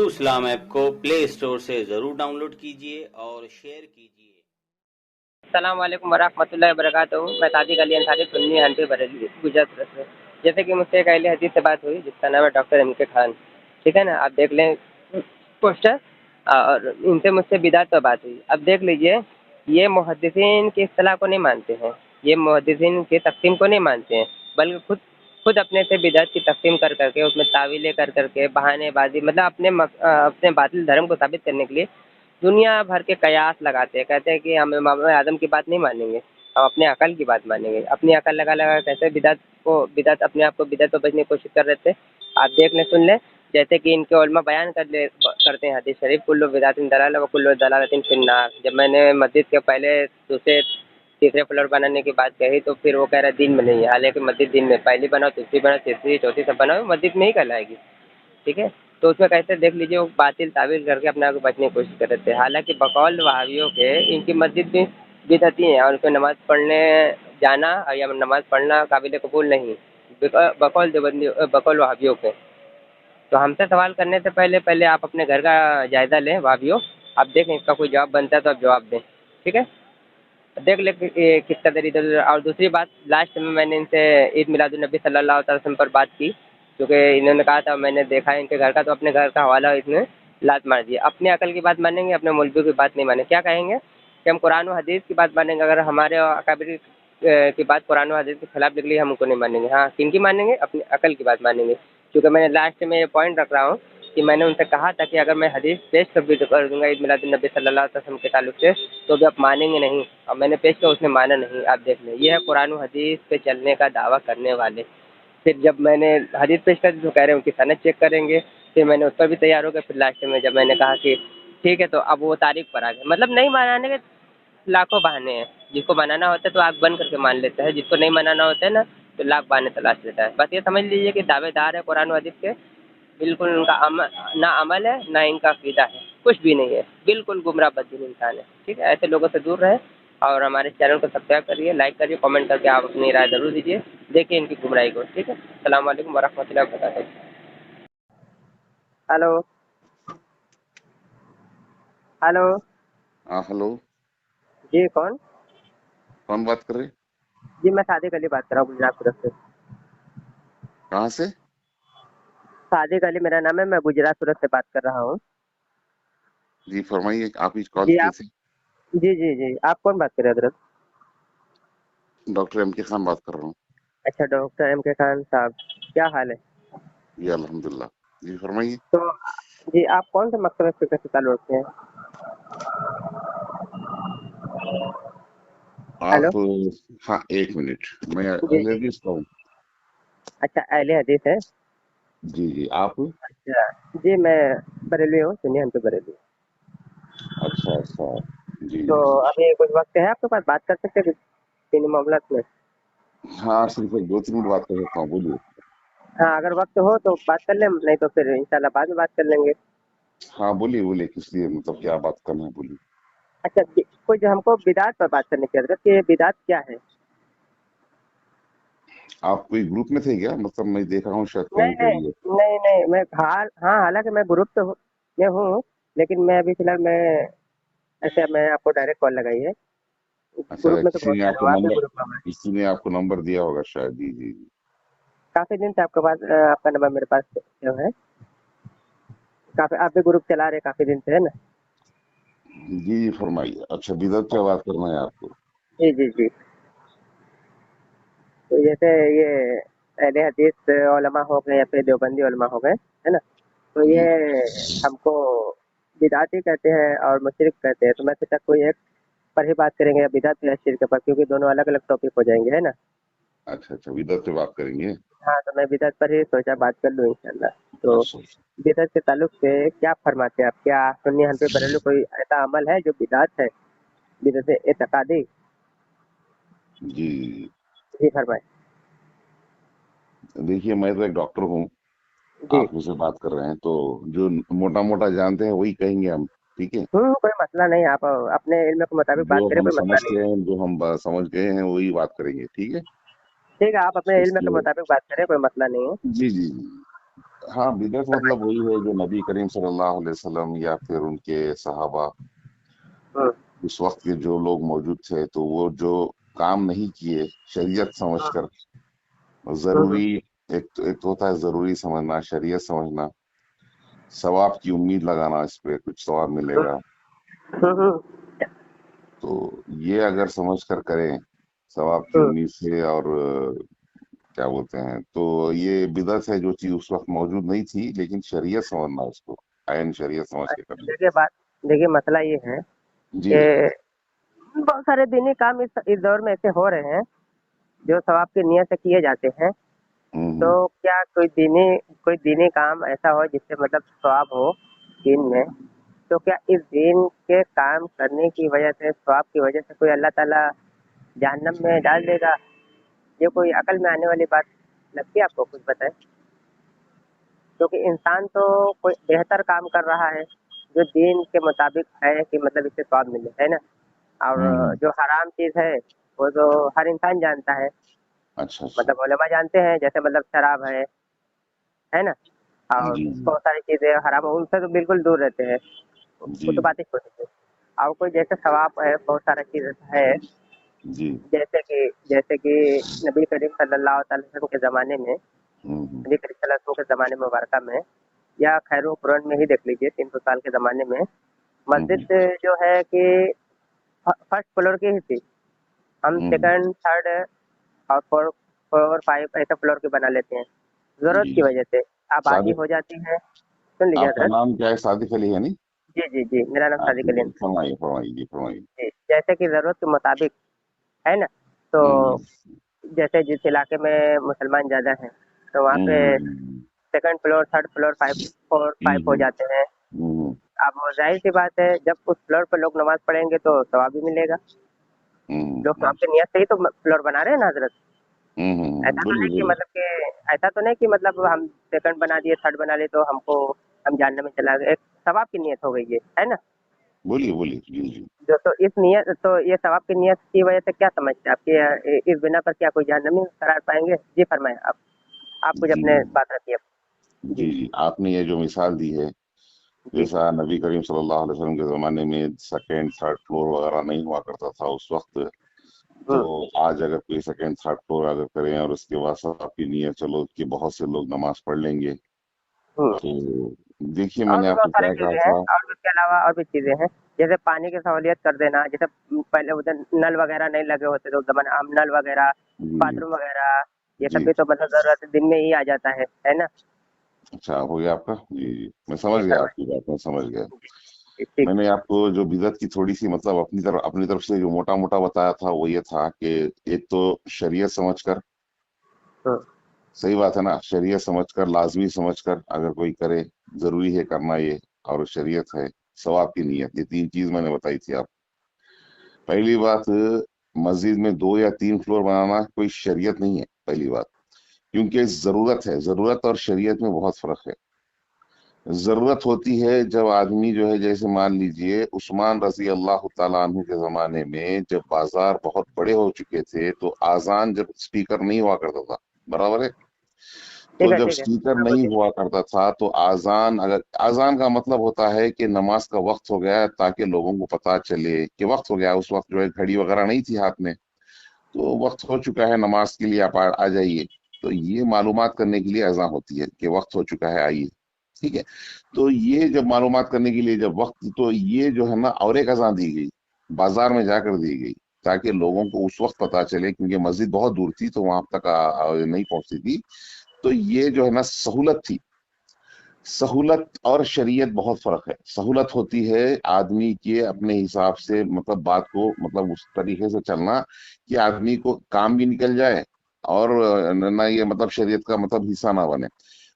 اسلام app کو پلے store سے ضرور ڈاؤن لوڈ کیجیے اور شیئر کیجیے۔ السلام علیکم ورحمۃ اللہ وبرکاتہ۔ میں صادق علی انصاری سنی حنفی بریلوی گجرات سے۔ جیسے کہ مجھ سے ایک اہل حدیث سے بات ہوئی جس کا نام ہے ڈاکٹر ایم کے خان، ٹھیک ہے نا، آپ دیکھ لیں پوسٹر، اور ان سے مجھ سے بدعت پر بات ہوئی۔ اب دیکھ لیجئے، یہ محدثین کی اصطلاح کو نہیں مانتے ہیں، یہ محدثین کی تقسیم کو نہیں مانتے ہیں، بلکہ خود اپنے سے بدعت کی تقسیم کر کے اس میں تعویلیں کر کے بہانے بازی، مطلب اپنے باطل دھرم کو ثابت کرنے کے لیے دنیا بھر کے قیاس لگاتے ہیں۔ کہتے ہیں کہ ہم امام اعظم کی بات نہیں مانیں گے، ہم اپنے عقل کی بات مانیں گے۔ اپنی عقل لگا کہتے ہیں بدعت اپنے آپ کو بدعت سے بچنے کی کوشش کر رہے تھے۔ آپ دیکھ لیں، سن لیں، جیسے کہ ان کے علماء بیان کرتے ہیں حدیث شریف، کل بدعت ضلالہ و کل ضلالۃ فی النار۔ جب میں نے مسجد کے پہلے دوسرے تیسرے فلور بنانے کی بات کہی تو پھر وہ کہہ رہا دین میں نہیں ہے، حالانکہ مسجد دین میں پہلی بناؤ، دوسری بناؤ، تیسری چوتھی سب بناؤ، مسجد میں ہی کہلائے گی، ٹھیک ہے۔ تو اس میں کہتے ہیں، دیکھ لیجیے، وہ باطل تعویل کر کے اپنے آپ کو بچنے کی کوشش کر رہے تھے، حالانکہ بقول وہابیوں کے ان کی مسجد بھی بدعتی ہیں اور ان کو نماز پڑھنے جانا یا نماز پڑھنا قابل قبول نہیں، بقول وہابیوں کے۔ تو ہم سے سوال کرنے سے پہلے آپ اپنے گھر کا جائزہ لیں وہابیوں، آپ دیکھیں اس کا کوئی جواب بنتا ہے تو آپ جواب دیں، ٹھیک ہے۔ دیکھ لیں کس قدر ادھر۔ اور دوسری بات، لاسٹ میں نے ان سے عید میلاد النبی صلی اللہ علیہ وسلم پر بات کی، کیونکہ انہوں نے کہا تھا، میں نے دیکھا ہے ان کے گھر کا، تو اپنے گھر کا حوالہ اس نے لات مار دیا۔ اپنے عقل کی بات مانیں گے، اپنے مولوی کی بات نہیں مانیں گے۔ کیا کہیں گے کہ ہم قرآن و حدیث کی بات مانیں گے، اگر ہمارے اکابر کی بات قرآن و حدیث کے خلاف نکلی ہم ان کو نہیں مانیں گے۔ ہاں، کن کی مانیں گے؟ اپنی عقل کی بات مانیں گے، کیونکہ میں نے لاسٹ میں یہ پوائنٹ رکھ رہا ہوں کہ میں نے ان سے کہا تھا کہ اگر میں حدیث پیش کر دوں گا عید میلاد النبی صلی اللہ علیہ وسلم کے تعلق سے تو بھی آپ مانیں گے نہیں، اور میں نے پیش کیا، اس نے مانا نہیں۔ آپ دیکھ لیں، یہ ہے قرآن و حدیث پہ چلنے کا دعویٰ کرنے والے۔ پھر جب میں نے حدیث پیش کر دی تو کہہ رہے ہیں ان کی سند چیک کریں گے، پھر میں نے اس پر بھی تیار ہو گیا۔ پھر لاسٹ میں جب میں نے کہا کہ ٹھیک ہے، تو اب وہ تاریخ پر آ گئے، مطلب نہیں منانے کے لاکھوں بہانے ہیں۔ جس کو منانا ہوتا ہے تو آنکھ بند کر کے مان لیتا ہے، جس کو نہیں منانا ہوتا ہے نا تو لاکھ بہانے تلاش لیتا ہے۔ بس یہ سمجھ لیجیے کہ دعوے دار ہے قرآن و حدیث کے، بالکل ان کا نہ عمل ہے نہ ان کا عقیدہ ہے، کچھ بھی نہیں ہے، بالکل گمراہ بدین انسان ہے، ٹھیک ہے۔ ایسے لوگوں سے دور رہیں اور ہمارے چینل کو سبسکرائب کریے، لائک کریے، کامنٹ کر کے آپ اپنی رائے ضرور دیجیے، دیکھیے ان کی گمراہی کو، ٹھیک ہے۔ السلام علیکم ورحمۃ اللہ وبرکاتہ۔ ہلو ہلو، ہاں ہلو، جی کون؟ کون بات کر رہے؟ جی میں صادق علی بات کر رہا ہوں گجرات سورت سے۔ کہاں سے؟ صادق علی میرا نام ہے، میں گجرات سورت سے بات کر رہا ہوں۔ جی فرمائیے، آپ ہی کال جی کیے آپ، تھے؟ جی آپ کون بات کر رہے ہیں حضرت؟ ڈاکٹر ایم کے خان بات کر رہا ہوں۔ اچھا، ڈاکٹر ایم کے خان صاحب، کیا حال ہے؟ جی الحمدللہ۔ جی فرمائیے۔ تو جی آپ کون سے مکتبہ فکر سے تعلق رکھتے ہیں؟ ہلو، آپ، ہاں ایک منٹ، میں جی اہل حدیث کا ہوں۔ اچھا، اہل حدیث ہے؟ جی آپ؟ اچھا جی، میں بریلوی ہوں، سنی ہم تو بریلوی۔ اچھا جی تو جی۔ ابھی کچھ وقت ہے آپ کے پاس، بات کر سکتے ہیں دینی معاملات میں؟ ہاں صرف ایک 2-3 منٹ بات کر سکتا ہوں، بولیے۔ ہاں، اگر وقت ہو تو بات کر لیں، نہیں تو پھر انشاءاللہ بعد میں بات کر لیں گے۔ ہاں بولیے، کس لیے، مطلب کیا بات کرنا ہے، بولیے۔ اچھا، کچھ ہم کو بدعت پر بات کرنے کی حضرت، کہ یہ بدعت کیا ہے؟ آپ کوئی گروپ میں تھے کیا؟ مطلب میں دیکھ رہا ہوں شاید کہیں پہ بھی ہے۔ نہیں، میں ہاں حالانکہ میں گروپ تو میں ہوں، لیکن میں ابھی فی الحال میں آپ کو ڈائریکٹ کال لگائی ہے، اچھا، گروپ میں تو کسی بہت نے آپ سارے کو ہو، آپ بھی نمبر گروپ میں ہیں۔ کسی نے آپ کو نمبر دیا ہوگا شاید، جی جی جی۔ کافی دن سے آپ کے پاس آپ کا نمبر میرے پاس جو ہے، کافی آپ بھی گروپ چلا رہے کافی دن سے، ہے نا؟ جی فرمائیے۔ اچھا، بدعت پہ بات کرنا ہے آپ کو؟ جی، تو جیسے یہ اہل حدیث علماء ہو گئے یا پھر دیوبندی علماء ہو گئے، ہے نا، تو جی یہ ہم کو بدعتی کہتے ہیں اور مشرک کہتے ہیں، تو میں سوچا کوئی ایک پر ہی بات کریں گے، یا بدعت یا شرک پر، کیونکہ دونوں الگ الگ ٹاپک ہو جائیں گے، ہے نا۔ اچھا، بدعت پہ بات کریں گے۔ ہاں، تو میں بدعت پر ہی سوچا بات کر لوں انشاءاللہ۔ تو اچھا بدعت کے تعلق سے کیا فرماتے ہیں آپ؟ کیا سنی حنفی بریلوی کوئی ایسا عمل ہے جو بدعت ہے، بدعت اعتقادی؟ جی جی فرمائیں۔ دیکھیے، میں تو ایک ڈاکٹر ہوں، جی، آپ مجھ سے بات کر رہے ہیں تو جو موٹا جانتے ہیں وہی کہیں گے ہم، ٹھیک ہے۔ کوئی مسئلہ نہیں، آپ اپنے علم کے مطابق جو بات کریں، ہم کوئی مسئلہ نہیں سمجھتے ہیں، جو ہم سمجھ گئے ہیں وہی بات کریں گے، ٹھیک ہے۔ ٹھیک ہے، آپ اپنے اس علم کے لیے مطابق بات کریں، کوئی مسئلہ نہیں ہے۔ جی جی جی، हाँ, बिदअत मतलब वही है जो नबी करीम सल्लल्लाहु अलैहि वसल्लम या फिर उनके सहाबा हम्म, उस वक्त के जो लोग मौजूद थे, तो वो जो काम नहीं किए शरीयत समझकर, हम्म, जरूरी, एक तो होता है जरूरी समझना, शरीयत समझना, सवाब की उम्मीद लगाना, इस पे कुछ सवाब मिलेगा, हम्म, तो ये अगर समझ कर करें सवाब की हम्म। उम्मीद से, और क्या बोलते हैं, तो ये बिदअत है जो चीज उस वक्त मौजूद नहीं थी, लेकिन शरीयत समझना उसको, आयन शरीयत समझ के करना। देखिए बात, देखिए मसला ये है जी। कि बहुत सारे दीनी काम इस दौर में ऐसे हो रहे हैं जो सवाब की नियत से किए जाते हैं। तो हम्म। क्या कोई दीनी काम ऐसा हो जिससे मतलब सवाब हो दीन में, तो क्या इस दीन के काम करने की वजह से, सवाब की वजह से कोई अल्लाह ताला जहन्नम में डाल देगा? ये कोई अकल में आने वाली बात लगती है आपको? कुछ बताएं। क्योंकि इंसान तो कोई बेहतर काम कर रहा है जो दीन के मुताबिक है कि मतलब इससे स्वाब मिले, है ना? और हम्म। जो हराम चीज़ है वो तो हर इंसान जानता है, अच्छा अच्छा। मतलब उलेमा जानते हैं, जैसे मतलब शराब है ना? और जी जी। बहुत सारी चीज़ें हराम है, उनसे तो बिल्कुल दूर रहते हैं, जी वो तो बात ही छोटी है। और कोई जैसे सवाब है, बहुत सारा चीज़ है, जी। जैसे कि नबी करीम सल्लल्लाहु अलैहि वसल्लम के ज़माने में, हम्म। नबी करीम सल्लल्लाहु अलैहि वसल्लम के ज़माने मुबारका में, या खैर कुरान में ही देख लीजिए, 300 साल के ज़माने में हम्म। मस्जिद जो है कि फर्स्ट फ्लोर की ही थी। हम हम्म। सेकंड, थर्ड और फोर फाइव ऐसे फ्लोर की बना लेते हैं ज़रूरत जी की जी। वजह से। आबादी सादिक, हो जाती है। सुन लीजिए आपका हजरत। नाम क्या है? सादिक अली है नहीं? जी जी जी, मेरा नाम हाँ सादिक ठीक अली है, है। फरमाइए फरमाइए जी, फरमाइए। जी, जैसे कि ज़रूरत के मुताबिक, है ना? तो हम्म। जैसे जिस इलाके में मुसलमान ज़्यादा हैं तो वहाँ पे हम्म। Second floor, third floor, five, four five हो हम्म। जाते हैं। हम्म। अब वो जाहिर सी बात है, जब उस फ्लोर पर लोग नमाज पढ़ेंगे तो सवाब भी मिलेगा। लोग हम्म। सवाब की नियत से ही तो फ्लोर बना रहे हैं ना हजरत। ऐसा तो बोलिए नहीं कि बोलिए। मतलब कि ऐसा तो नहीं कि मतलब हम सेकंड बना दिए, थर्ड बना लिए तो हम जानने में चला गए। एक सवाब की नियत हो गई है ना? बोलिए बोलिए जी जी। जो तो इस नियत, तो ये सवाब की नियत की वजह से क्या समझते हैं आपकी, इस बिना पर क्या कोई जहन्नमी करार पाएंगे? जी फरमाएं आप कुछ जी अपने बात रखिए। जी जी जी, आपने ये जो मिसाल दी है, जी। जैसा नबी करीम सल्लल्लाहु अलैहि वसल्लम के ज़माने में सेकंड थर्ड फ्लोर वगैरह नहीं हुआ करता था उस वक्त, तो हम्म, आज अगर कोई सेकंड थर्ड फ्लोर अगर करें और उसके बाद सब आपकी नियत चलो कि बहुत से लोग नमाज पढ़ लेंगे, हम्म। तो देखिए और मैंने भी बहुत आपको सारी क्या कहा चीज़ें हैं, था। और भी इसके अलावा और भी चीज़ें हैं, जैसे पानी की सहूलियत कर देना। जैसे पहले उधर नल वगैरह नहीं लगे होते थे उस ज़माने, हम नल वगैरह, जी जी। बाथरूम वगैरह, ये सब जी, भी तो मतलब ज़रूरत दिन में ही आ जाता है ना? अच्छा हो गया आपका? जी जी, मैं जी समझ गया फरमाइए। आपकी बात, मैं समझ गया। जी, ठीक। मैंने आपको जो बिदअत की थोड़ी सी मतलब अपनी तरफ से जो मोटा मोटा बताया था, वो ये था कि एक तो शरीयत समझकर, हम्म, सही बात है ना, शरीयत समझकर, लाजमी समझकर अगर कोई करे, जरूरी है करना ये, और शरीयत है, सवाब की नीयत, ये तीन चीज मैंने बताई थी आप। पहली बात, मस्जिद में 2 या 3 फ्लोर बनाना कोई शरीयत नहीं है, पहली बात, क्योंकि जरूरत है, जरूरत और शरीयत में बहुत फर्क है। जरूरत होती है जब आदमी जो है, जैसे मान लीजिए उस्मान रजी अल्लाह तआला अन्हु के जमाने में जब बाजार बहुत बड़े हो चुके थे, तो आजान जब स्पीकर नहीं हुआ करता था, बराबर है, ठीक तो है, जब ठीक है। स्पीकर हाँ, नहीं बोलिए। हुआ करता था, तो आजान, अगर आजान का मतलब होता है कि नमाज का वक्त हो गया है, ताकि लोगों को पता चले कि वक्त हो गया है। उस वक्त जो है घड़ी वगैरह नहीं थी हाथ में, तो वक्त हो चुका है नमाज के लिए, आप आ जाइए। तो ये मालूमात करने के लिए अज़ान होती है कि वक्त हो चुका है, आइए। ठीक है, तो ये जब मालूमात करने के लिए जब वक्त, तो ये जो है ना, और एक अज़ान दी गई, बाजार में जाकर दी गई, ताकि लोगों को उस वक्त पता चले, क्योंकि मस्जिद बहुत दूर थी तो वहां तक नहीं पहुंचती थी। तो ये जो है ना सहूलत थी। सहूलत और शरीयत बहुत फर्क है। सहूलत होती है आदमी के अपने हिसाब से, मतलब बात को, मतलब उस तरीके से चलना कि आदमी को काम भी निकल जाए, और ना ये मतलब शरीयत का मतलब हिस्सा ना बने।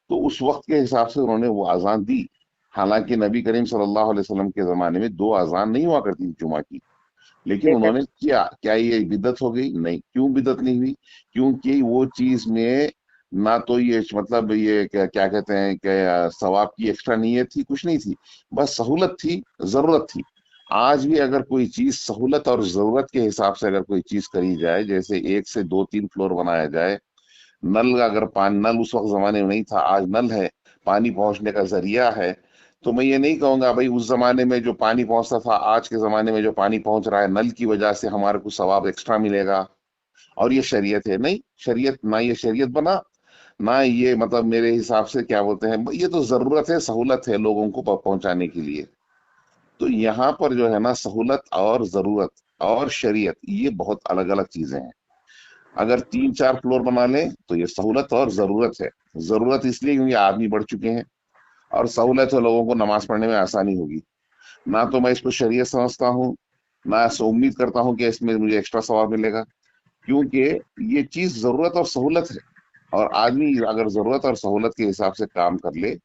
तो उस वक्त के हिसाब से उन्होंने वो अजान दी। हालांकि नबी करीम सल्लल्लाहु अलैहि वसल्लम के जमाने में 2 अजान नहीं हुआ करती थी जुमा की, लेकिन ठीक है। उन्होंने किया। क्या ये बिदत हो गई? नहीं। क्यों बिदत नहीं हुई? क्योंकि वो चीज में ना तो ये मतलब ये क्या, क्या कहते हैं कि सवाब की एक्स्ट्रा नीयत थी, कुछ नहीं थी, बस सहूलत थी, जरूरत थी। आज भी अगर कोई चीज सहूलत और जरूरत के हिसाब से अगर कोई चीज करी जाए, जैसे 1 से 2 3 फ्लोर बनाया जाए, नल, अगर पानी, नल उस वक्त जमाने में नहीं था, आज नल है, پانی پہنچنے کا ذریعہ ہے، تو میں یہ نہیں کہوں گا بھائی اس زمانے میں جو پانی پہنچتا تھا، آج کے زمانے میں جو پانی پہنچ رہا ہے نل کی وجہ سے ہمارے کو ثواب ایکسٹرا ملے گا اور یہ شریعت ہے. نہیں، شریعت نہ یہ شریعت بنا، نہ یہ مطلب میرے حساب سے کیا بولتے ہیں، یہ تو ضرورت ہے، سہولت ہے لوگوں کو پہنچانے کے لیے. تو یہاں پر جو ہے نا سہولت اور ضرورت اور شریعت یہ بہت الگ الگ چیزیں ہیں. اگر 3 4 فلور بنا لیں تو یہ سہولت اور ضرورت ہے. ضرورت اس لیے کیونکہ آدمی بڑھ چکے ہیں، اور سہولت ہے لوگوں کو نماز پڑھنے میں آسانی ہوگی. نہ تو میں اس کو شریعت سمجھتا ہوں، نہ ایسا امید کرتا ہوں کہ اس میں مجھے ایکسٹرا ثواب ملے گا، کیونکہ یہ چیز ضرورت اور سہولت ہے. اور آدمی اگر ضرورت اور سہولت کے حساب سے کام کر لے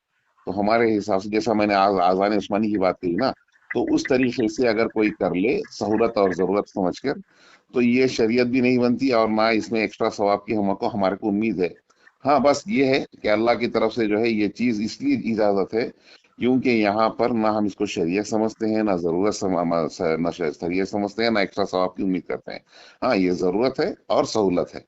تو ہمارے حساب سے، جیسا میں نے آذان عثمانی کی بات کہی نا، تو اس طریقے سے اگر کوئی کر لے سہولت اور ضرورت سمجھ کر، تو یہ شریعت بھی نہیں بنتی اور نہ اس میں ایکسٹرا ثواب کی ہمارے کو امید ہے. ہاں بس یہ ہے کہ اللہ کی طرف سے جو ہے یہ چیز اس لیے اجازت ہے کیونکہ یہاں پر نہ ہم اس کو شریعت سمجھتے ہیں، نہ ضرورت نہ شریعت سمجھتے ہیں، نہ ایکسٹرا ثواب کی امید کرتے ہیں. ہاں یہ ضرورت ہے اور سہولت ہے.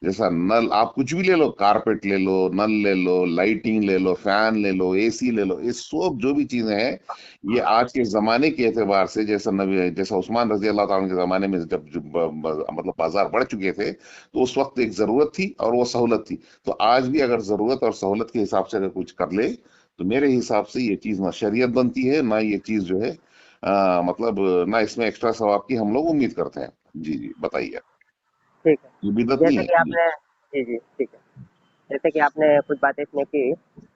جیسا نل آپ کچھ بھی لے لو، کارپیٹ لے لو، نل لے لو، لائٹنگ لے لو، فین لے لو، اے سی لے لو، یہ سب جو بھی چیزیں ہیں یہ آج کے زمانے کے اعتبار سے، جیسا عثمان رضی اللہ تعالیٰ کے زمانے میں مطلب بازار بڑھ چکے تھے، تو اس وقت ایک ضرورت تھی اور وہ سہولت تھی. تو آج بھی اگر ضرورت اور سہولت کے حساب سے اگر کچھ کر لے تو میرے حساب سے یہ چیز نہ شریعت بنتی ہے، نہ یہ چیز جو ہے مطلب نہ اس میں ایکسٹرا ثواب کی ہم لوگ امید کرتے ہیں. جی جی بتائیے. ٹھیک ہے. یہ بدعت نہیں جیسے کہ ہے آپ جی. نے جی جی ٹھیک ہے، جیسے کہ آپ نے کچھ باتیں اس میں کی،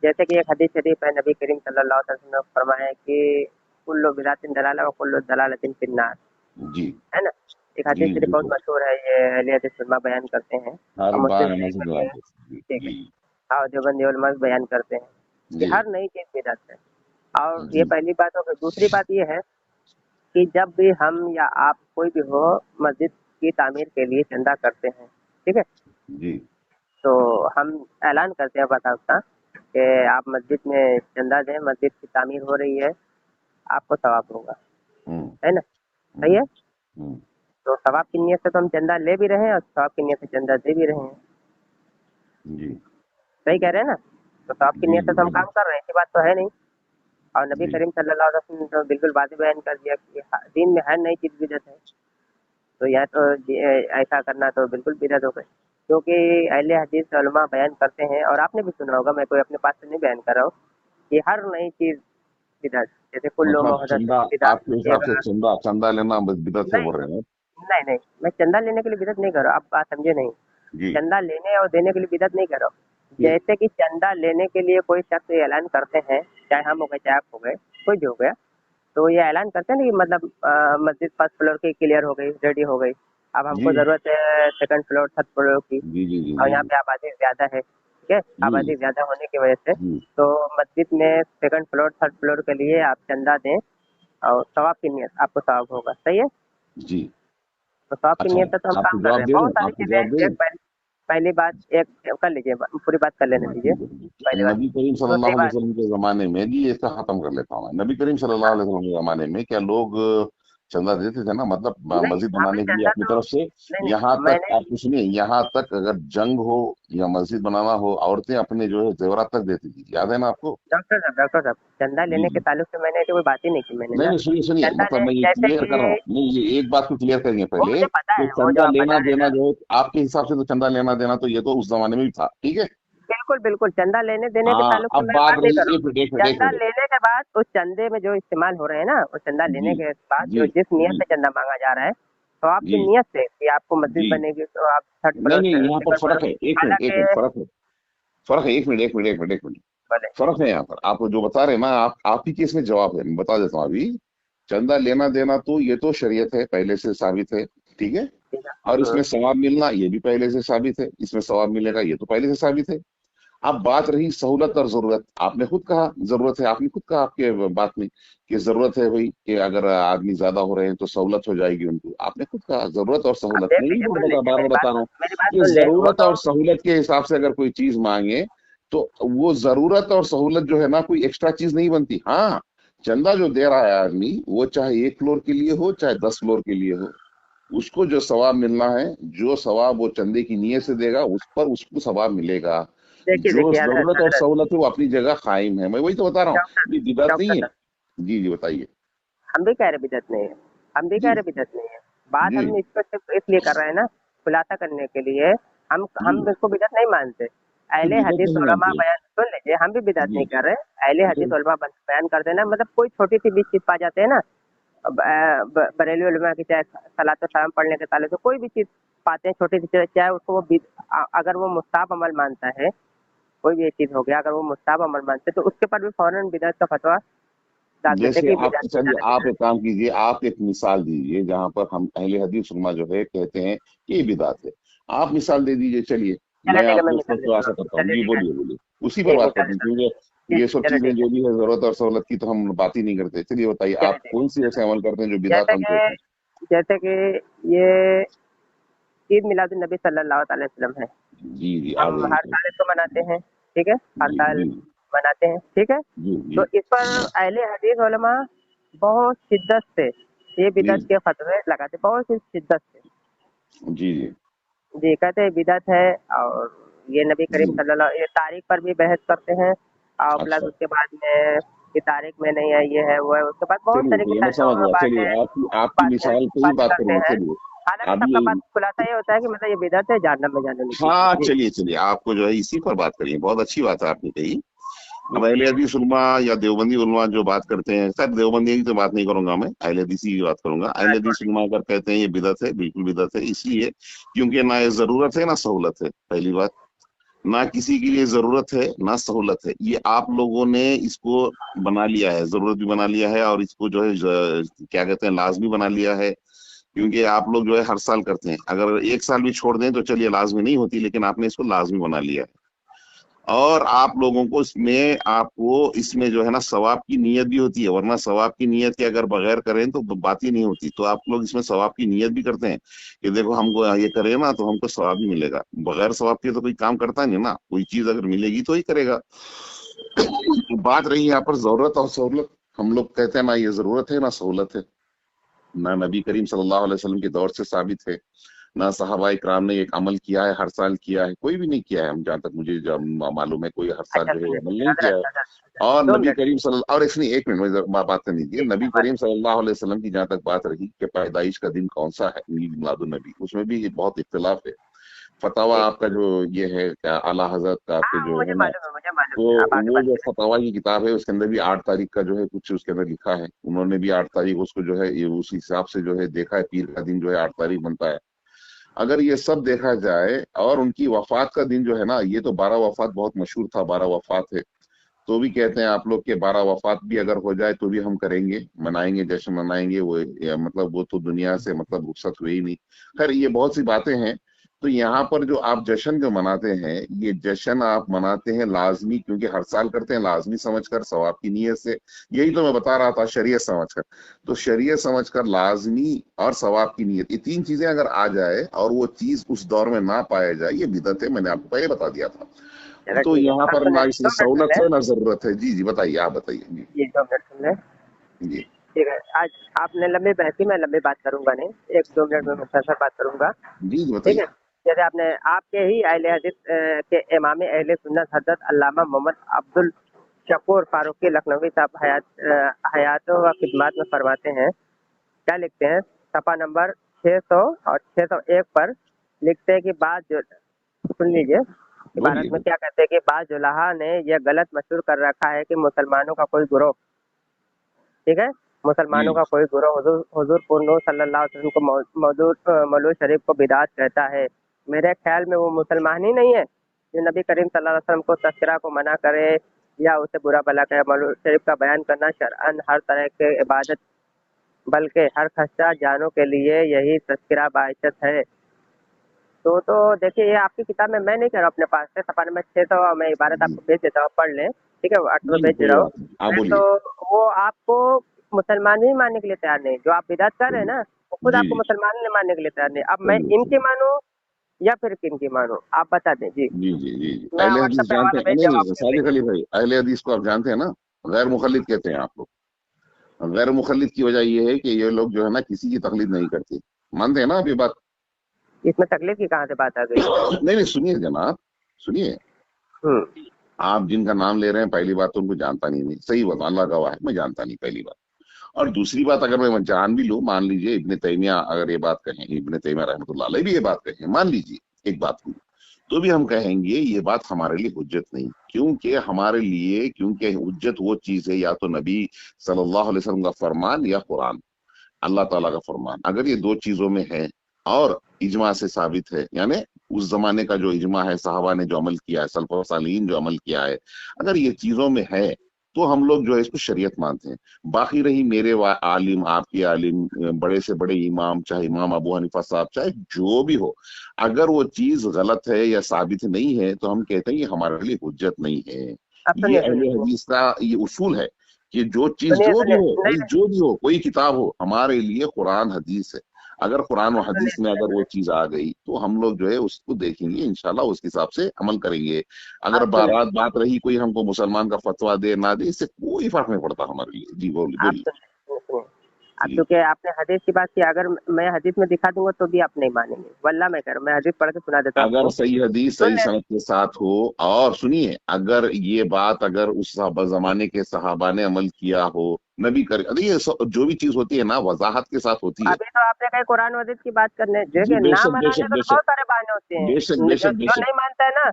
جیسے کہ ایک حدیث شریف ہے، نبی کریم صلی اللہ علیہ وسلم نے فرمایا ہے کہ کلو بدعت دلالہ و کلو دلالۃ فی النار، جی ہے نا. ایک جی حدیث شریف بہت بالکل. مشہور ہے، یہ اہل حدیث علماء بیان کرتے ہیں ہر اور مسلم بار شریف مسجد میں بھی ہے. جی ٹھیک ہے. جی ہاں دیوبندی علماء بھی بیان کرتے ہیں کہ جی ہر نئی چیز بدعت ہے. اور یہ جی پہلی بات ہو گئی. دوسری بات یہ ہے کہ جب بھی ہم یا آپ کوئی بھی ہو مسجد کی تعمیر کے لیے چندہ کرتے ہیں، ٹھیک ہے، جی تو ہم اعلان کرتے ہیں باضابطہ کہ آپ مسجد میں چندہ دیں، مسجد کی تعمیر ہو رہی ہے، آپ کو ثواب ہوگا، ہوں ہے نا. ہوں صحیح ہے. ہوں تو ثواب کی نیت سے تو ہم چندہ لے بھی رہے ہیں اور ثواب کی نیت سے چندہ دے بھی رہے ہیں. جی صحیح کہہ رہے ہیں نا. تو ثواب کی جی نیت سے تو ہم جی کام کر رہے ہیں، ایسی بات تو ہے نہیں. اور نبی جی کریم صلی اللہ علیہ وسلم نے تو بالکل واضح بیان کر دیا کہ دین میں ہر نئی چیز بدعت ہے. تو یا تو ایسا کرنا تو بالکل بدعت ہو گئی، کیونکہ اہل حدیث علماء بیان کرتے ہیں، اور آپ نے بھی سنا ہوگا، میں کوئی اپنے پاس سے نہیں بیان کر رہا ہوں، کہ ہر نئی چیز بدعت. جیسے کلو مطلب محدث چندہ، بدعت. آپ کے حساب سے چندہ لینا بدعت ہے نہیں بول رہے ہیں آپ؟ نہیں نہیں، میں چندہ لینے کے لیے بدعت نہیں کر رہا ہوں، آپ بات سمجھے نہیں. جی چندہ لینے اور دینے کے لیے بدعت نہیں کر رہا ہوں. پھر جیسے کہ چندہ لینے کے لیے کوئی شخص اعلان کرتے ہیں، چاہے ہم ہو گئے چاہے آپ ہو گئے، کوئی بھی ہو گیا، تو یہ اعلان کرتے ہیں نا کہ مطلب مسجد 1st فلور کی کلیئر ہو گئی، ریڈی ہو گئی، اب ہم جی کو ضرورت ہے 2nd فلور 3rd فلور کی، جی جی جی اور جی یہاں پہ آبادی زیادہ ہے، ٹھیک ہے، جی آبادی زیادہ ہونے کی وجہ سے جی تو مسجد میں 2nd فلور 3rd فلور کے لیے آپ چندہ دیں اور ثواب کی نیت، آپ کو ثواب ہوگا. صحیح ہے. جی. تو ثواب کی اچھا نیت سے تو ہم آپ کو کام کر رہے جواب ہیں. دے دوں، بہت ساری آپ کو چیزیں جواب دے ہیں. دوں. پہلی بات ایک کر لیجیے، پوری بات کر لینے ہاں دیجیے. ٹھیک ہے ٹھیک پہلی ہے. بات. نبی کریم صلی دوسری اللہ علیہ بات. وسلم کے زمانے میں جی اس کا ختم کر لیتا ہوں میں. نبی کریم صلی اللہ ہاں علیہ وسلم کے زمانے میں کیا لوگ چندہ دیتے تھے نا، مطلب نہیں، مسجد وہاں پہ بنانے کے لیے چندہ اپنی تو طرف سے؟ نہیں یہاں نہیں، میں تک نے آپ کچھ نہیں، یہاں تک اگر جنگ ہو یا مسجد بنانا ہو، عورتیں اپنے جو ہے زیورات تک دیتی تھی. یاد ہے نا آپ کو؟ ڈاکٹر صاحب چندہ جی لینے کے جی. تعلق سے میں نے ایسی کوئی بات ہی نہیں کی. میں نے نہیں نا نہیں سنیے سنیے، چندہ مطلب لے میں یہ جیسے کلیئر کہ کر رہا ہوں. نہیں یہ ایک بات کو کلیئر کریں گے وہ پہلے مجھے پتا کہ ہے، وہ جو چندہ آپ لینا بتا رہے ہیں دینا نا، جو ہے آپ کے حساب سے تو چندہ لینا دینا تو یہ تو اس زمانے میں بھی تھا، ٹھیک ہے. بالکل بالکل چندہ لینے دینے کے ہاں تعلق سے اب میں بات بات نہیں رہی، کر رہا ایک ہوں. منٹ ایک منٹ ایک چندہ منٹ. لینے کے بعد اس چندے میں جو استعمال ہو رہے ہیں نا، وہ چندہ لینے جی کے بعد جی جو جس نیت جی سے چندہ مانگا جا رہا ہے، تو آپ کی جی نیت سے کہ آپ کو مسجد جی. بنے گی تو آپ 3rd فلور نہیں سے نہیں، یہاں پر 2nd فلور. فرق ہے. ایک منٹ ایک حالانکہ منٹ، فرق ہے. فرق ہے. ایک منٹ ایک منٹ ایک منٹ ایک منٹ. بولے. فرق ہے یہاں پر. آپ جو بتا رہے ہیں نا، آپ ہی کے اس میں جواب ہے. میں بتا دیتا ہوں ابھی. چندہ لینا دینا تو یہ تو شریعت ہے، پہلے سے ثابت ہے، ٹھیک ہے. ٹھیک ہے. اور اس میں ثواب ملنا یہ بھی پہلے سے ثابت ہے. اس میں ثواب ملے گا یہ تو پہلے سے ثابت ہے. اب بات رہی سہولت اور ضرورت. آپ نے خود کہا ضرورت ہے، آپ نے خود کہا آپ کے بات میں کہ ضرورت ہے بھائی کہ اگر آدمی زیادہ ہو رہے ہیں تو سہولت ہو جائے گی ان کو. آپ نے خود کہا ضرورت اور آپ سہولت. دیکھ میں لیجیے، یہ سن لیجیے، بار بار بتا رہا ہوں میری بات کہ سن لیں. وہ ضرورت تو اور سہولت کے حساب سے اگر کوئی چیز مانگے تو وہ ضرورت اور سہولت جو ہے نا کوئی ایکسٹرا چیز نہیں بنتی. ہاں چندہ جو دے رہا ہے آدمی، وہ چاہے 1 فلور کے لیے ہو چاہے 10 فلور کے لیے ہو، اس کو جو ثواب ملنا ہے، جو ثواب وہ چندے کی نیت سے دے گا اس پر اس کو ثواب ملے گا. देखिए जो देखिए जरूरत और हजरत, सहूलत है वो अपनी जगह कायम है, मैं वही तो बता रहा हूँ, डॉक्टर ये बिदअत नहीं है। डॉक्टर जी जी बताइए। हम भी कह रहे बिदअत नहीं है, हम भी कह जी रहे बिदअत नहीं है। बात जी हम इसको सिर्फ इसलिए कर रहे हैं ना, खुलासा करने के लिए। हम जी। इसको बिदअत नहीं मानते। तो अहले बिदअत हदीस नहीं उलमा मानते। बयान सुन लीजिए, हम भी बिदअत जी। नहीं कर रहे। अहले तो हदीस उलमा बयान कर देना, मतलब कोई छोटी सी भी चीज पा जाते हैं ना। अब, बरेलवी उलमा की चाहे सलातो सलाम पढ़ने के ताले से कोई भी चीज पाते हैं छोटी सी चीज, चाहे उसको वो अगर वो मुस्ताहब अमल मानता है, कोई भी एक चीज हो गया, अगर वो मुस्ताहब अमल मानते हैं तो उसके पर भी फौरन बिदअत का फतवा डाल देते हैं जैसे कि आप, बिदअत चलिए है, आप एक काम कीजिए, आप एक मिसाल दीजिए जहां पर हम अहले हदीस उलमा जो है कहते हैं कि ये बिदात है। आप मिसाल दे दीजिए, चलिए चलो मैं ठीक है, मैं आपको उसमें मिसाल देता खुलासा हूँ, करता हूँ। चलिए जी ठीक है, बोलिए बोलिए, उसी पर एक बात मिसाल करते हैं, देता हूँ। क्योंकि ये सब चलो चीजें ठीक है, जो भी है जरूरत और सहूलत की तो हम बात ही नहीं करते। चलिए बताइए, चलो आप ठीक कौन सी ऐसे अमल करते हैं जो है। बिदात हम कहते हैं? जैसे कि ये ईद मिलादुन नबी सल्लल्लाहु अलैहि वसल्लम है, जी जी आ हम जाइए हर फिर। साल इसको मनाते हैं, ठीक है, हर जी साल जी मनाते हैं, ठीक है। जी तो जी इस पर अहले हदीस उलमा बहुत शिद्दत से ये जी बिदअत के फतवे लगाते, बहुत ही शिद्दत से। जी जी जी, कहते हैं बिदअत है, और ये नबी करीम जी। सल्लल्लाहु ये तारीख पर भी बहस करते हैं, और प्लस अच्छा, उसके बाद में कि तारीख में नहीं है, ये है वो है, उसके बाद बहुत चलिए तरीके चलिए की मैं समझ गया। चलिए बातें आपकी बातें मिसाल पे ही बातें बात करते करेंगे। हैं। चलिए हालांकि सबका अभी, बात खुलासा ये होता है कि मतलब ये बिदअत है, जहन्नम में जाने वाली चीज है। हाँ जी चलिए चलिए, आपको जो है इसी पर बात करिए, बहुत अच्छी बात है आपने कही। जी अब अहले हदीस उलमा या देवबंदी उलमा जो बात करते हैं, सर देवबंदी की तो बात नहीं करूंगा मैं, अहले हदीसी की बात करूंगा। अहले हदीस उलमा अगर कहते हैं ये बिदअत है, बिल्कुल बिदअत है, इसलिए क्योंकि ना ये जरूरत है ना सहूलत है, पहली बात। ना किसी के लिए जरूरत है ना सहूलत है, ये आप लोगों ने इसको बना लिया है, जरूरत भी बना लिया है, और इसको जो है क्या कहते हैं, लाजमी बना लिया है। क्योंकि आप लोग जो है हर साल करते हैं, अगर एक साल भी छोड़ दें तो चलिए लाजमी नहीं होती, लेकिन आपने इसको लाजमी बना लिया है। और आप लोगों को इसमें, आपको इसमें जो है ना सवाब की नीयत भी होती है, वरना सवाब की नीयत के अगर बगैर करें तो बात ही नहीं होती। तो आप लोग इसमें सवाब की नीयत भी करते हैं कि देखो हमको ये करें ना तो हमको सवाब ही मिलेगा। बगैर सवाब के तो कोई काम करता नहीं ना, कोई चीज अगर मिलेगी तो ही करेगा। बात रही यहाँ पर जरूरत और सहूलत, हम लोग कहते हैं ना ये जरूरत है ना सहूलत है। ना नबी करीम सल्लल्लाहु अलैहि वसल्लम के दौर से साबित है, ना सहाबा इकराम ने एक अमल किया है, हर साल किया है, कोई भी नहीं किया है। हम जहाँ तक मुझे जब मालूम है, कोई हर साल अच्छा जो है सुनिए, ये अमल नहीं किया है। हजरत और दो नबी मिनट करीम सल्लल्लाहु, और इसमें एक मिनट मुझे बात करने दीजिए। जी नबी बात करीम सल्लल्लाहु अलैहि वसल्लम की जहाँ तक बात रही कि पैदाइश का दिन कौन सा है, ईद मिलादुन नबी, उसमें भी बहुत इख्तिलाफ है। फतवा जी आपका जो ये है क्या, आला हजरत का आपके हाँ, जो है ना, मुझे मालूम तो है, आप आगे वो बात जो करें। फतवा की किताब है उसके अंदर भी 8 तारीख का जो है कुछ उसके अंदर लिखा है। उन्होंने भी 8 तारीख उसको जो है ये उस हिसाब से जो है देखा है, पीर का दिन जो है 8 तारीख बनता है। अगर ये सब देखा जाए, और उनकी वफात का दिन जो है ना, ये तो 12 वफात बहुत मशहूर था, 12 वफात है। तो भी कहते हैं आप लोग के 12 वफात भी अगर हो जाए तो भी हम करेंगे, मनाएंगे, जश्न मनाएंगे। वो मतलब वो तो दुनिया से मतलब रुखसत हुए ही नहीं। खैर ये बहुत सी बातें हैं। तो यहाँ पर जो आप जश्न जो मनाते हैं, ये जश्न आप मनाते हैं लाजमी, क्योंकि हर साल करते हैं लाजमी समझकर, सवाब की नीयत से। यही तो मैं बता रहा था, शरीयत समझकर। तो शरीयत समझकर लाजमी और सवाब की नीयत, ये तीन चीजें अगर आ जाए और वो चीज उस दौर में ना पाया जाए, ये बिदअत है, मैंने आपको पहले बता दिया था। चलो तो ठीक है, यहाँ हम पर सुन ना लें, इसमें 2 मिनट सुन सहूलत लें। है ना जरूरत है। जी जी बताइए, आप बताइए। जी जी 2 मिनट सुन लें। जी ठीक है, आज आपने लंबी बहस की, मैं लंबी बात करूंगा नहीं, 1-2 मिनट में मुख्तसर बात करूंगा। जी जी ठीक बताइए। है, जैसे आपने आपके ही अहले हदीस के इमाम अहले सुन्नत हजरत अल्लामा मोहम्मद अब्दुल शकूर फारूकी लखनवी साहब हयात व खिदमत में फरमाते हैं, क्या लिखते हैं, सफ़ा नंबर 600 और 601 पर लिखते हैं कि सुन लीजिए, बोलिए इबारत में बोलिए। क्या कहते हैं कि बाज जुलाहा ने यह गलत मशहूर कर रखा है कि मुसलमानों का कोई ग्रोह, ठीक है, मुसलमानों जी का कोई ग्रोह हुजूर पुरनूर सल्लल्लाहु अलैहि वसल्लम को मौलूद शरीफ को बिदात कहता है। मेरे ख्याल में वो मुसलमान ही नहीं है जो नबी करीम सल्लल्लाहु अलैहि वसल्लम को तस्करा को मना करे या उसे बुरा भला कहे। मौलूद शरीफ का बयान करना शरअन हर तरह के इबादत, बल्कि हर खस्ता जानों के लिए यही तस्करा बाइज्जत है। तो देखिए, ये आपकी किताब में मैं नहीं कह रहा हूँ, अपने पास से सफा नंबर 600 मैं इबारत जी आपको भेज देता हूँ, पढ़ लें, ठीक है, व्हाट्सएप में जी भेज दे कोई रहा हूँ बात नहीं, आप मैं। तो बोलिए। वो आपको मुसलमान ही मानने के लिए तैयार नहीं, जो आप बिदात कर रहे हैं चलिए। ना, वो खुद जी आपको जी मुसलमान नहीं मानने के लिए तैयार नहीं। अब मैं चलिए इनकी चलिए। मानूं या फिर किनकी मानूं, आप बता दें जी। जी जी जी जी, मैं अहले व्हाट्सएप हदीस पे जानते हवाला हैं भेज नहीं? दूँ, आप देख सादिक लीजिए। अली भाई, अहले हदीस को आप जानते हैं ना, गैर मुखल्लिद कहते हैं आप लोग। गैर मुखल्लिद की वजह ये है कि ये लोग जो है ना किसी की तकलीद नहीं करते। मानते हैं ना आप ये बात? इसमें तकलीफ की कहाँ से बात आ गई? नहीं नहीं, सुनिए जनाब, सुनिए। हम्म, आप जिनका नाम ले रहे हैं, पहली बात तो उनको जानता नहीं, सही बताऊं, अल्लाह गवाह है, मैं जानता नहीं, पहली बात। और दूसरी बात, अगर मैं जान भी लूं, मान लीजिए इब्ने तैमिया अगर ये बात कहें, इब्ने तैमिया रहमतुल्लाह अलैह भी ये बात कहें, मान लीजिए एक बात हुई, तो भी हम कहेंगे ये बात हमारे लिए हुज्जत नहीं, क्योंकि हमारे लिए, क्योंकि हुज्जत वो चीज है, या तो नबी सल्लल्लाहु अलैहि वसल्लम का फरमान या कुरान, अल्लाह ताला का फरमान, अगर ये दो चीजों में है और इजमा से साबित है, यानी उस जमाने का जो इजमा है, साहबा ने जो अमल किया है, सल्फ व सालीन जो अमल किया है, अगर ये चीजों में है तो हम लोग जो है इसको शरीयत मानते हैं। बाकी रही मेरे आलिम, आपके आलिम, बड़े से बड़े इमाम, चाहे इमाम अबू हनीफा साहब, चाहे जो भी हो, अगर वो चीज गलत है या साबित नहीं है तो हम कहते हैं ये हमारे लिए हुज्जत नहीं है। अब ये सुनिए सुनिए अहले सुनिए हदीस का ये उसूल है कि जो चीज सुनिए जो भी सुनिए, हो, नहीं भाई जो भी हो, कोई किताब हो, हमारे लिए कुरान हदीस है। अगर कुरान और सुनिए हदीस में सुनिए अगर वो सुनिए, चीज आ गई तो हम लोग जो है उसको देखेंगे, इंशाल्लाह उस हिसाब से अमल करेंगे। अगर अब सुनिए बारात बात रही कोई हमको मुसलमान का फतवा दे ना दे, इससे कोई फर्क नहीं पड़ता हमारे लिए। जी बोलिए आप बोलिए। सुनिए सुनिए सुनिए। अब जी। चूंकि आपने हदीस की बात की, अगर मैं हदीस में दिखा दूंगा तो भी आप नहीं मानेंगे, वल्लाह मैं कह रहा हूँ, मैं हदीस पढ़ के सुना देता हूँ अगर आपको। सही हदीस सुन सही ले, सनद के साथ हो, और सुनिए, अगर ये बात अगर उस जमाने के सहाबा ने अमल किया हो, नबी कर, अरे ये जो भी चीज होती है ना वजाहत के साथ होती है। अभी तो आपने कहा कुरान वदीस की बात करने, जो जी कि ना बेशक मनाने बेशक का तो बेशक बहुत सारे बहाने होते हैं। बेशक जो बेशक जो बेशक नहीं मानता है ना,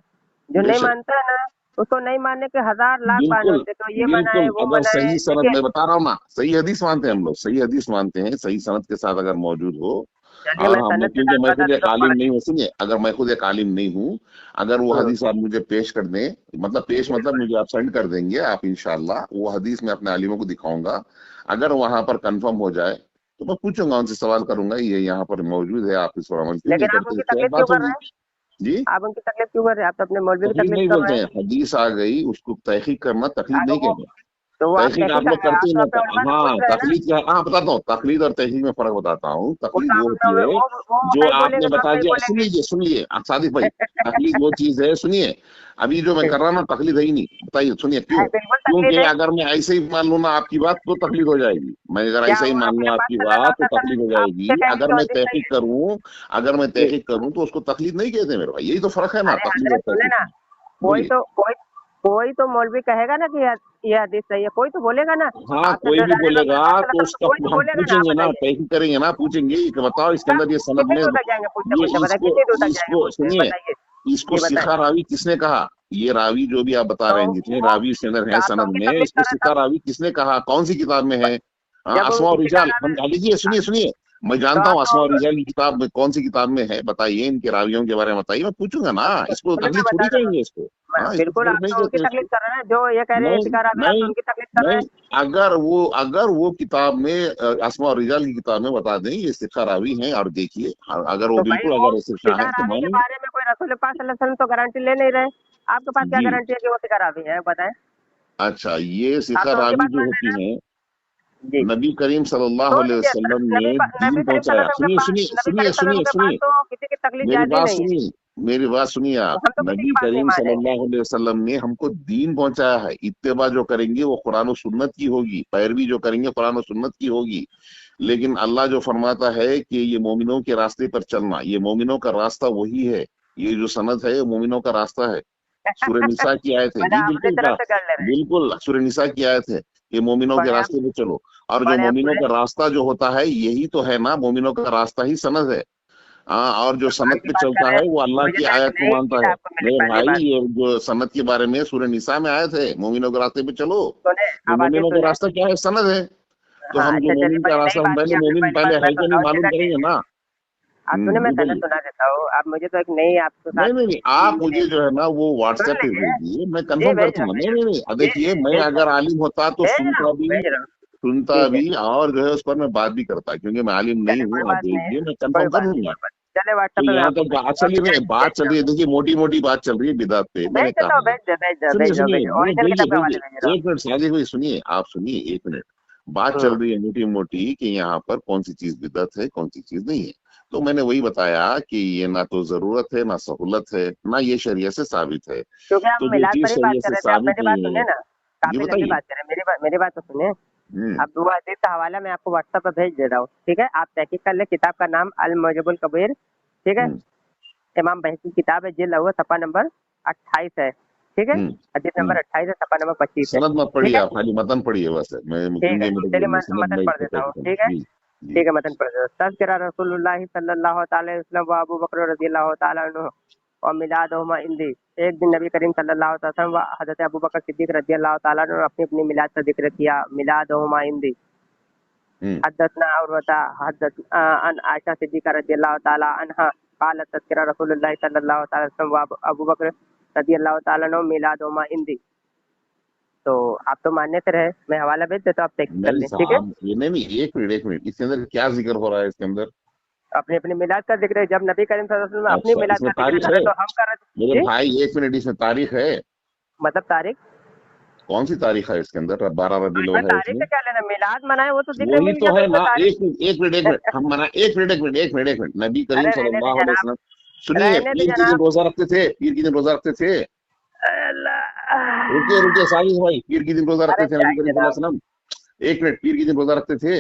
जो नहीं बेशक। मानता है ना, उसको नहीं मानने के हजार लाख बहाने बिल्कुल होते हैं, तो ये मना है बिल्कुल, वो अगर मना है, सही सनद, देखिए। मैं बता रहा हूँ ना, सही हदीस मानते हैं हम लोग, सही हदीस मानते हैं, सही सनद के साथ अगर मौजूद हो। चलिए और मैं हम, सनद के क्योंकि साथ मैं बता खुद एक देता हूँ आलिम पढ़ नहीं के। हूँ, सुनिए, अगर मैं खुद एक आलिम नहीं हूँ, अगर वो हम्म, हदीस आप मुझे पेश कर दें, मतलब पेश मतलब बिल्कुल। मुझे आप सेंड कर देंगे, आप इंशाल्लाह वो हदीस मैं अपने आलिमों को दिखाऊंगा। अगर वहां पर कंफर्म हो जाए तो मैं पूछूंगा उनसे, सवाल करूंगा, ये यहाँ पर मौजूद है, आप इस पर अमल क्यों नहीं लेकिन आप करते, उनकी क्या तकलीफ क्यों बात कर रहे होगी। हैं? जी। आप उनकी तकलीफ क्यों कर रहे हैं? आप तो अपने मौलवी की तकलीफ तकलीफ नहीं कर बोलते रहे हैं। हैं, हदीस आ गई उसको तहकीक करना तकलीफ अगर नहीं वो, कहते। तो वो आप तहकीक तहकीक आप लोग आप करते हैं तो ना, अपने उलमा से हाँ पूछ रहे हैं ना। तकलीफ क्या, हाँ बताता हूँ, तकलीद और तहकीक में फर्क बताता हूँ। वो तकलीद तो आप वो अपना होती है वो जो नहीं आपने बोलेंगे तो आप बता नहीं दिया, सुन बोलेंगे। लीजिए सुन लीजिए आप सादिक भाई, तकलीद वो चीज है, सुनिए, अभी जो मैं कर रहा हूँ ना तकलीद है ही नहीं, बताइए, सुनिए क्यों। बिल्कुल क्योंकि तकलीफ है। अगर मैं ऐसे ही मान लूँ ना आपकी बात तो तकलीद हो जाएगी, मैं अगर क्या ऐसे ही वो मान लूँ अपने पास आपकी सल्लल्लाहु बात तो अलैहि तकलीद हो वसल्लम जाएगी। आपसे कहेंगे अगर तो मैं हदीस सही तहकीक है। करूँ, अगर मैं जी। तहकीक करूँ तो उसको तकलीद नहीं कहते मेरे भाई, यही तो फर्क है ना, अरे तकलीद और हजरत सुने तहकीक ना, में। कोई बोलिए। तो कोई कोई तो मौलवी कहेगा ना कि ये हदीस सही है, कोई तो बोलेगा ना। हाँ आपसे कोई भी अरे बोलेगा सल्लल्लाहु अलैहि तो वसल्लम, उसका कोई तो हम बोलेगा ना, आप पूछेंगे ना, बताइए। तहकीक करेंगे ना, पूछेंगे कि बताओ इसके कब अंदर ये सनद कितनी में, दूर तक जाएंगे पूछते ये पूछते, बताइए इसको कितनी दूर तक जाएंगे इसको पूछते, सुनिए, बताइए। इसको जी बताएं। सिखा रावी किसने कहा, ये रावी जो भी आप बता तो रहे हैं, जितने वो रावी इसके अंदर है जहाँ तो सनद उनकी में, तकलीफ इसको कर रहे सिखा तब, रावी किसने कहा, कौन सी किताब में है। हाँ, जब अस्मा और उनकी रिजाल, तादाद हम लीजिए, सुनिए सुनिए, मैं तो जानता आप हूँ तो अस्मा और रिजाल की किताब में कौन सी किताब में है, बताइए, इनके रावियों के बारे में बताइए, मैं पूछूंगा ना, इसको सुनिए मैं तकलीफ बता थोड़ी रहा हूँ। कहेंगे इसको। हाँ इसको बिल्कुल तकलीफ आप नहीं तो उनकी कहते तकलीफ इसको। कर रहे हैं, जो ये कह रहे हैं नहीं शिकार अभी, आप तो नहीं उनकी तकलीफ कर रहे नहीं, हैं। अगर वो किताब में अस्मा और रिजाल की किताब में बता दें ये सिक्का रावी हैं और देखिए, अगर वो तो भाई बिल्कुल वो अगर सिक्का है शिकार तो अभी के मानेंगे। बारे में कोई रसूल पाक सल्लल्लाहु अलैहि वसल्लम तो गारंटी ले नहीं रहे। आपके पास क्या जी। गारंटी है कि वो शिकार अभी है, बताएं। अच्छा, ये आप सिक्का तो उनकी रावी बात जो मान रहे होती हैं हैं, ना। जी। नबी करीम सल्लल्लाहु तो अलैहि लीजिए, वसल्लम ने नबी दीन करीम सल्लल्लाहु पहुंचाया, अलैहि वसल्लम के सुनिए पास, सुनिए नबी सुनिए करीम सल्लल्लाहु सुनिए अलैहि वसल्लम के पास सुनिए, तो किसी की तकलीफ मेरी जाती बात नहीं है। सुनिए, मेरी बात सुनिए तो आप। हम तो किसी नबी की बात नहीं करीम मानेंगे। सल्लल्लाहु अलैहि वसल्लम ने हमको दीन पहुंचाया है, इत्तेबा जो करेंगे वो कुरान और सुन्नत की होगी, पैरवी जो करेंगे कुरान और सुन्नत की होगी। लेकिन अल्लाह जो फरमाता है कि ये मोमिनों के रास्ते पर चलना, ये मोमिनों का रास्ता वही है, ये जो सनद है ये मोमिनों का रास्ता है। सूरह निसा की आयत है, जी मतलब अपनी बिल्कुल तरफ क्या, से कर ले रहे हैं। बिल्कुल सूरह निसा की आयत है कि मोमिनों के पढ़े आप, रास्ते पे चलो। और जो पढ़े आप मोमिनों सुने। का रास्ता जो होता है यही तो है ना, मोमिनों का रास्ता ही सनद है। हाँ, और जो कुरान सनद की पे बात कर चलता रहे है हैं, वो अल्लाह मुझे की तो एक आयत को नई मानता चीज है। आपको मिली मेरे पहली भाई, बात। ये जो सनद के बारे में सूरह निसा में आयत है, मोमिनों के रास्ते पे चलो, सुने, तो अब आगे मोमिनों का सुने। रास्ता क्या है, सनद है। तो हाँ हम जो अच्छा चलिए, मोमिन का बड़ी नई रास्ता, हम बात की पहले आपने मोमिन पहली पहले बात, मैं है कि सुन नहीं रहा हूँ मालूम जगह करेंगे दीजिए। ना। आप सुने, मैं जी सनद बोलिए। सुना देता हूँ। आप मुझे तो एक नई आपके साथ नहीं नहीं नहीं, आप मुझे जो है ना वो सुन व्हाट्सएप पे लीजिए। भेजिए, मैं जी कंफर्म कर भेज रहा दूंगा। हूँ, भेज नहीं रहा नहीं हूँ। नहीं, जी देखिए मैं भेज रहा अगर आलिम होता तो हूँ, भेज रहा हूँ, भेज रहा हूँ। सुनता ठीक है, भी और जो है उस पर मैं बात भी करता, क्योंकि मैं आलिम नहीं चलिए कोई हूँ, आप बात नहीं, भेजिए, मैं कोई कंफर्म कर बात नहीं, लूंगा। कोई बात नहीं। चलिए तो व्हाट्सएप पे मैं यहाँ आपको तक बात भेजता हूँ, चली ठीक है, रही, बात भेज चल रहा रही है, हूँ। देखिए मोटी मोटी बात चल रही है बिदात पे, भेज मैंने देता हूँ, कहा। भेज दो, भेज दो, सुनिए भेज दो, सुनिए, भेज दो, नहीं ओरिजिनल भेजिए किताब के हवाले भेज रहा भेजिए, एक मिनट साजिद भाई सुनिए, आप सुनिए एक मिनट। बात हूँ। चल रही है मोटी मोटी कि यहाँ पर कौन सी चीज बिदअत है, कौन सी चीज नहीं है। तो मैंने वही बताया कि ये ना तो जरूरत है ना सहूलत है, ना ये शरीयत से साबित है। क्योंकि हम तो जो मिलाद चीज पर ही बात शरीयत कर से रहे थे, आप साबित मेरी बात नहीं सुनिए है। ना। जी काफी लंबी बताइए। बात कर रहे हैं, मेरी बात तो सुनिए। हम्म। अब वो हदीस का हवाला मैं आपको व्हाट्सएप पर भेज दे रहा हूँ, ठीक है, आप तहकीक कर ले। किताब का नाम अल मुजमुल कबीर, ठीक है। हम्म। इमाम बहकी की किताब है, जिल्द अव्वल सफ़ा नंबर 28 है, ठीक है। हम्म, हदीस नंबर 28 है, सफा नंबर 25 है। सनद मत ठीक पढ़िए है आप, खाली मतन पढ़िए बस। मैं ठीक है, क्योंकि चलिए मेरे सनद मतन में पढ़ देता हूँ। ठीक है जी जी। ठीक है, मतन पढ़ देता हूँ। तज़किरा रसूलुल्लाह सल्लल्लाहु अलैहि वसल्लम व अबू बकर रज़ियल्लाहु तआला अन्हु और मिलादहुमा इंदी। एक दिन नबी करीम सल्लल्लाहु अलैहि वसल्लम व हज़रत अबू बकर सिद्दीक रज़ियल्लाहु तआला अन्हु ने अपनी अपनी मिलाद का जिक्र किया। मिलादहुमा इंदी। हम्म, हदथना उर्वता हदथ अन आयशा सिद्दीका रज़ियल्लाहु तआला अन्हा क़ालत तज़किरा रसूलुल्लाह सल्लल्लाहु अलैहि वसल्लम व अबू बकर रज़ियल्लाहु तआला अन्हु मिलादहुमा इंदी। तो आप तो मान्य से रहे, मैं हवाला भेज देता हूँ, आप चेक कर नहीं लें। ठीक है, साहब, ये नहीं, एक मिनट, इसके अंदर क्या जिक्र हो रहा है इसके अंदर? अपनी अपनी मिलाद का जिक्र है। जब नबी करीम सल्लल्लाहु अलैहि वसल्लम अपनी अच्छा, मिलाद इसमें का जिक्र तारीख कर है? रहे तो हम कर रहे मेरे जी। भाई एक मिनट, इसमें तारीख है? मतलब तारीख, कौन सी तारीख है इसके अंदर? 12 तो रबीउल इसमें अव्वल है तारीख इसमें? का क्या लेना, मिलाद मनाए वो तो जिक्र वही मिल तो गया, तो है इसमें ना। तारीख। एक मिनट हम मना, एक मिनट, नबी करीम अरे रहने दे सल्लल्लाहु अलैहि जनाब, वसल्लम, सुनिए, रहने दे पीर के दिन जनाब। रोजा रखते थे, पीर के दिन रोजा रखते थे। अल्लाह। रुकिए रुकिए साजिद भाई, पीर के दिन रोजा अरे रखते थे नबी जाइए करीम जनाब। सल्लल्लाहु अलैहि वसल्लम? एक मिनट, पीर के दिन रोजा रखते थे?